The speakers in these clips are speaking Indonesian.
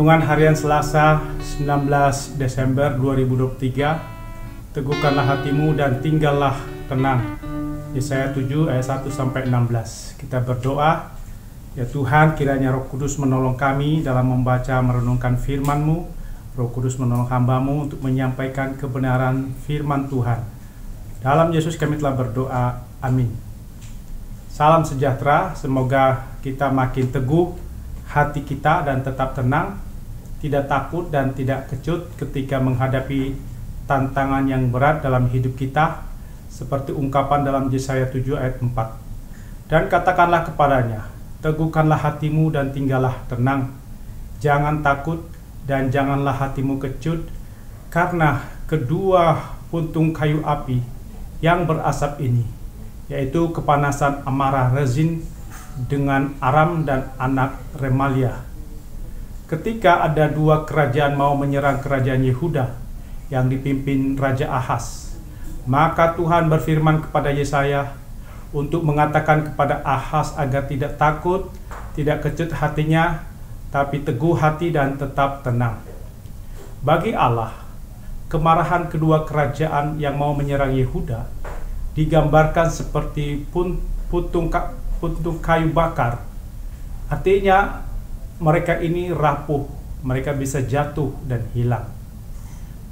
Renungan Harian Selasa 19 Desember 2023. Teguhkanlah hatimu dan tinggallah tenang. Yesaya 7 ayat 1-16. Kita berdoa, ya Tuhan, kiranya Roh Kudus menolong kami dalam membaca merenungkan firman-Mu. Roh Kudus menolong hamba-Mu untuk menyampaikan kebenaran firman Tuhan. Dalam Yesus kami telah berdoa, amin. Salam sejahtera, semoga kita makin teguh hati kita dan tetap tenang, tidak takut dan tidak kecut ketika menghadapi tantangan yang berat dalam hidup kita, seperti ungkapan dalam Yesaya 7 ayat 4. Dan katakanlah kepadanya, teguhkanlah hatimu dan tinggallah tenang, jangan takut dan janganlah hatimu kecut, karena kedua puntung kayu api yang berasap ini, yaitu kepanasan amarah Rezin dengan Aram dan anak Remalia. Ketika ada dua kerajaan mau menyerang kerajaan Yehuda yang dipimpin Raja Ahaz, maka Tuhan berfirman kepada Yesaya untuk mengatakan kepada Ahaz agar tidak takut, tidak kecut hatinya, tapi teguh hati dan tetap tenang. Bagi Allah, kemarahan kedua kerajaan yang mau menyerang Yehuda digambarkan seperti puntung kayu bakar. Artinya mereka ini rapuh, mereka bisa jatuh dan hilang.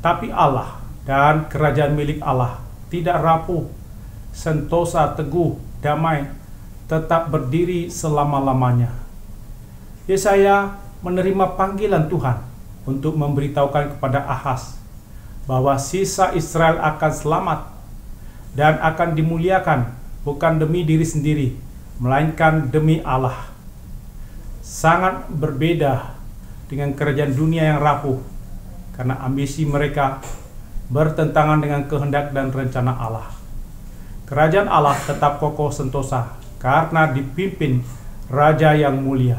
Tapi Allah dan kerajaan milik Allah tidak rapuh, sentosa, teguh, damai, tetap berdiri selama-lamanya. Yesaya menerima panggilan Tuhan untuk memberitahukan kepada Ahaz bahwa sisa Israel akan selamat dan akan dimuliakan, bukan demi diri sendiri, melainkan demi Allah. Sangat berbeda dengan kerajaan dunia yang rapuh, karena ambisi mereka bertentangan dengan kehendak dan rencana Allah. Kerajaan Allah tetap kokoh sentosa karena dipimpin Raja yang mulia.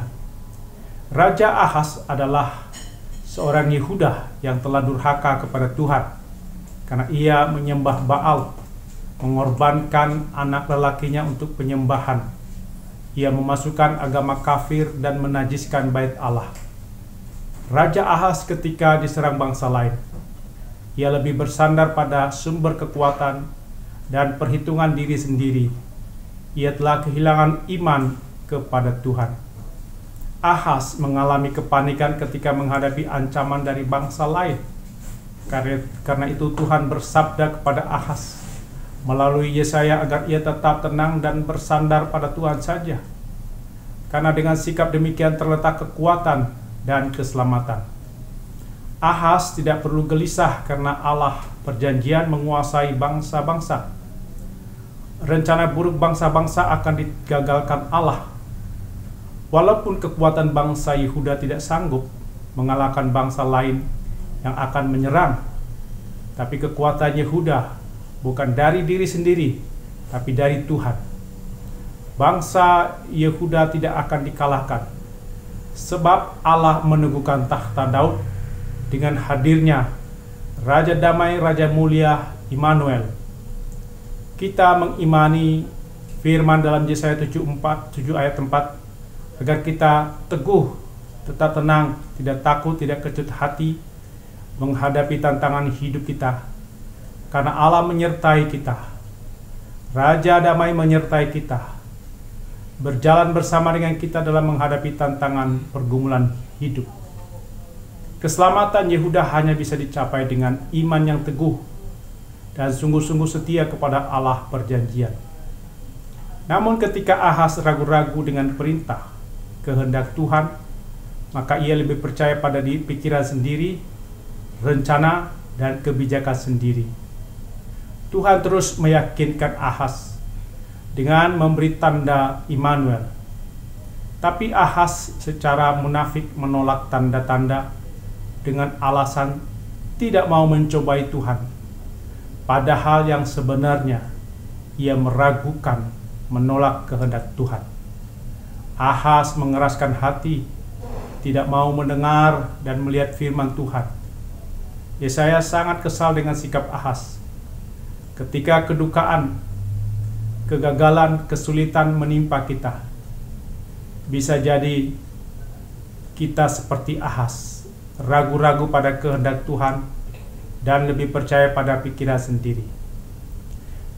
Raja Ahaz adalah seorang Yehuda yang telah durhaka kepada Tuhan, karena ia menyembah Baal, mengorbankan anak lelakinya untuk penyembahan. Ia memasukkan agama kafir dan menajiskan bait Allah. Raja Ahaz ketika diserang bangsa lain, ia lebih bersandar pada sumber kekuatan dan perhitungan diri sendiri. Ia telah kehilangan iman kepada Tuhan. Ahaz mengalami kepanikan ketika menghadapi ancaman dari bangsa lain. Karena itu Tuhan bersabda kepada Ahaz melalui Yesaya agar ia tetap tenang dan bersandar pada Tuhan saja. Karena dengan sikap demikian terletak kekuatan dan keselamatan. Ahaz tidak perlu gelisah karena Allah perjanjian menguasai bangsa-bangsa. Rencana buruk bangsa-bangsa akan digagalkan Allah. Walaupun kekuatan bangsa Yehuda tidak sanggup mengalahkan bangsa lain yang akan menyerang, tapi kekuatan Yehuda bukan dari diri sendiri, tapi dari Tuhan. Bangsa Yehuda tidak akan dikalahkan, sebab Allah meneguhkan takhta Daud dengan hadirnya Raja Damai, Raja Mulia, Immanuel. Kita mengimani firman dalam Yesaya 7 ayat 4, agar kita teguh, tetap tenang, tidak takut, tidak kecut hati menghadapi tantangan hidup kita. Karena Allah menyertai kita, Raja Damai menyertai kita, berjalan bersama dengan kita dalam menghadapi tantangan pergumulan hidup. Keselamatan Yehuda hanya bisa dicapai dengan iman yang teguh dan sungguh-sungguh setia kepada Allah perjanjian. Namun ketika Ahaz ragu-ragu dengan perintah, kehendak Tuhan, maka ia lebih percaya pada pikiran sendiri, rencana, dan kebijakan sendiri. Tuhan terus meyakinkan Ahaz dengan memberi tanda Immanuel. Tapi Ahaz secara munafik menolak tanda-tanda dengan alasan tidak mau mencobai Tuhan. Padahal yang sebenarnya ia meragukan, menolak kehendak Tuhan. Ahaz mengeraskan hati, tidak mau mendengar dan melihat firman Tuhan. Yesaya sangat kesal dengan sikap Ahaz. Ketika kedukaan, kegagalan, kesulitan menimpa kita, bisa jadi kita seperti Ahaz, ragu-ragu pada kehendak Tuhan, dan lebih percaya pada pikiran sendiri.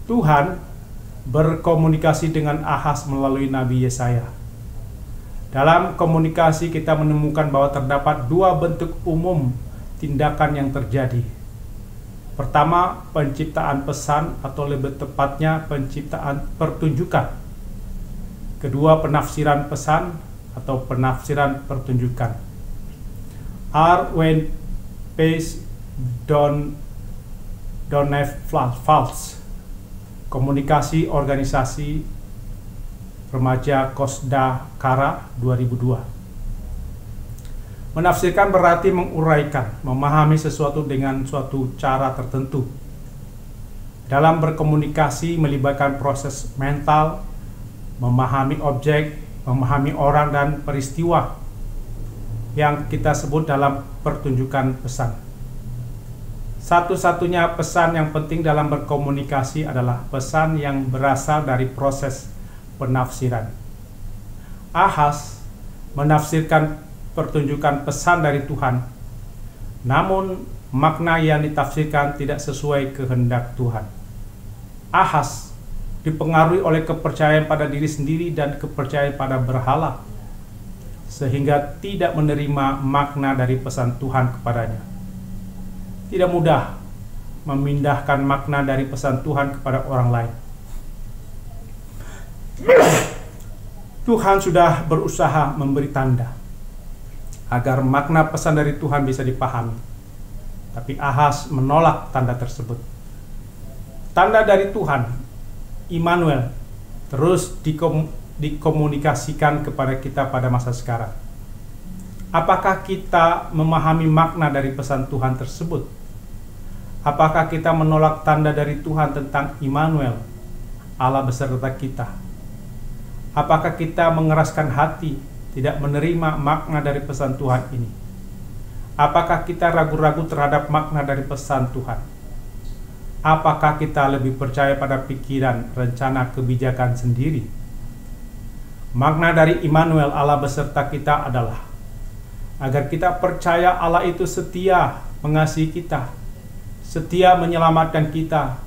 Tuhan berkomunikasi dengan Ahaz melalui Nabi Yesaya. Dalam komunikasi kita menemukan bahwa terdapat dua bentuk umum tindakan yang terjadi. Pertama, penciptaan pesan atau lebih tepatnya penciptaan pertunjukan. Kedua, penafsiran pesan atau penafsiran pertunjukan. R. Wayne Pace Donnev Falls, Komunikasi Organisasi Remaja Kosda Kara 2002. Menafsirkan berarti menguraikan, memahami sesuatu dengan suatu cara tertentu. Dalam berkomunikasi melibatkan proses mental, memahami objek, memahami orang dan peristiwa yang kita sebut dalam pertunjukan pesan. Satu-satunya pesan yang penting dalam berkomunikasi adalah pesan yang berasal dari proses penafsiran. Ahaz menafsirkan pertunjukan pesan dari Tuhan, namun makna yang ditafsirkan tidak sesuai kehendak Tuhan. Ahaz dipengaruhi oleh kepercayaan pada diri sendiri dan kepercayaan pada berhala, sehingga tidak menerima makna dari pesan Tuhan kepadanya. Tidak mudah memindahkan makna dari pesan Tuhan kepada orang lain. Tuhan sudah berusaha memberi tanda agar makna pesan dari Tuhan bisa dipahami, tapi Ahaz menolak tanda tersebut. Tanda dari Tuhan, Immanuel, terus dikomunikasikan kepada kita pada masa sekarang. Apakah kita memahami makna dari pesan Tuhan tersebut? Apakah kita menolak tanda dari Tuhan tentang Immanuel, Allah beserta kita? Apakah kita mengeraskan hati, tidak menerima makna dari pesan Tuhan ini? Apakah kita ragu-ragu terhadap makna dari pesan Tuhan? Apakah kita lebih percaya pada pikiran, rencana, kebijakan sendiri? Makna dari Immanuel, Allah beserta kita adalah agar kita percaya Allah itu setia mengasihi kita, setia menyelamatkan kita,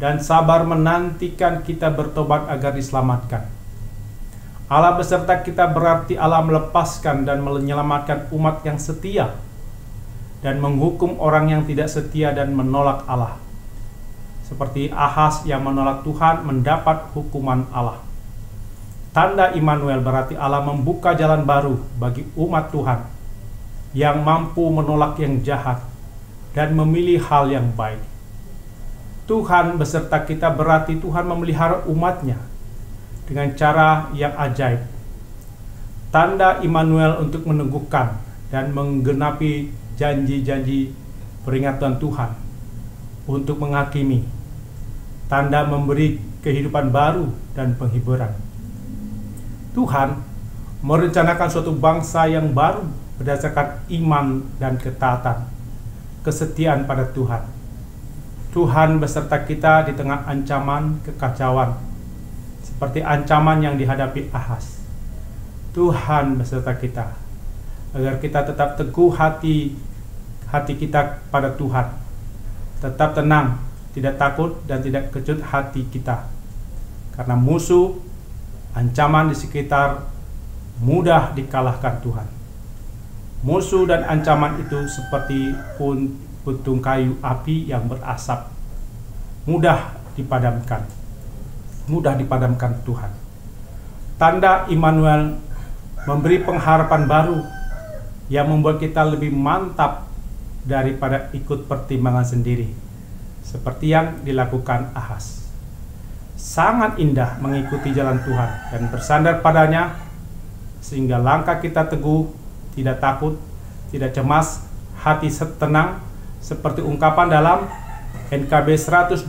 dan sabar menantikan kita bertobat agar diselamatkan. Allah beserta kita berarti Allah melepaskan dan menyelamatkan umat yang setia dan menghukum orang yang tidak setia dan menolak Allah. Seperti Ahaz yang menolak Tuhan mendapat hukuman Allah. Tanda Immanuel berarti Allah membuka jalan baru bagi umat Tuhan yang mampu menolak yang jahat dan memilih hal yang baik. Tuhan beserta kita berarti Tuhan memelihara umatnya dengan cara yang ajaib. Tanda Immanuel untuk meneguhkan dan menggenapi janji-janji peringatan Tuhan untuk menghakimi. Tanda memberi kehidupan baru dan penghiburan. Tuhan merencanakan suatu bangsa yang baru berdasarkan iman dan ketaatan, kesetiaan pada Tuhan. Tuhan beserta kita di tengah ancaman kekacauan, seperti ancaman yang dihadapi Ahaz. Tuhan beserta kita, agar kita tetap teguh hati kita pada Tuhan, tetap tenang, tidak takut dan tidak kecut hati kita, karena musuh, ancaman di sekitar mudah dikalahkan Tuhan. Musuh dan ancaman itu seperti puntung kayu api yang berasap, mudah dipadamkan Tuhan. Tanda Immanuel memberi pengharapan baru yang membuat kita lebih mantap daripada ikut pertimbangan sendiri, seperti yang dilakukan Ahaz. Sangat indah mengikuti jalan Tuhan dan bersandar padanya, sehingga langkah kita teguh, tidak takut, tidak cemas, hati tenang, seperti ungkapan dalam NKB 129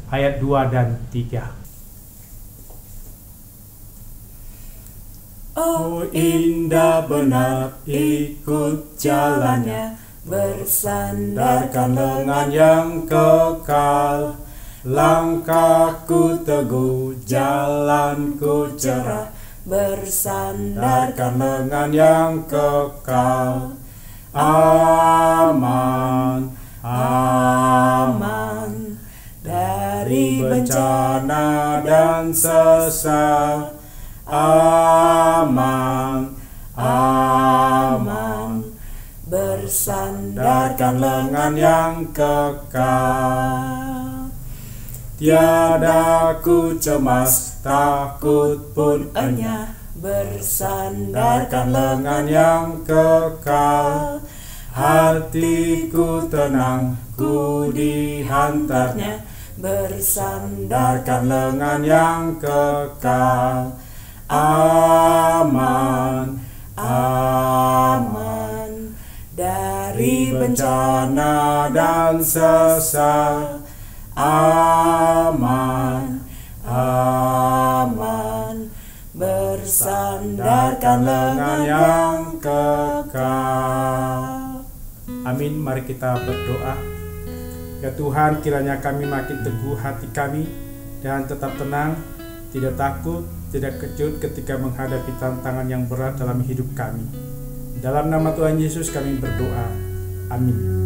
ayat 2 dan 3. Oh indah benar ikut jalannya, bersandarkan lengan yang kekal. Langkahku teguh, jalanku cerah, bersandarkan lengan yang kekal. aman, aman dari bencana dan sesat, aman, aman bersandarkan lengan yang kekal. Tiada ku cemas, takut pun enyah, bersandarkan lengan yang kekal. Hatiku tenang, ku dihantarnya, bersandarkan lengan yang kekal. Aman, aman dari bencana dan sesat, aman, aman bersandarkan lengan yang kekal. Amin. Mari kita berdoa. Ya Tuhan, kiranya kami makin teguh hati kami dan tetap tenang, tidak takut, tidak kejut ketika menghadapi tantangan yang berat dalam hidup kami. Dalam nama Tuhan Yesus kami berdoa. Amin.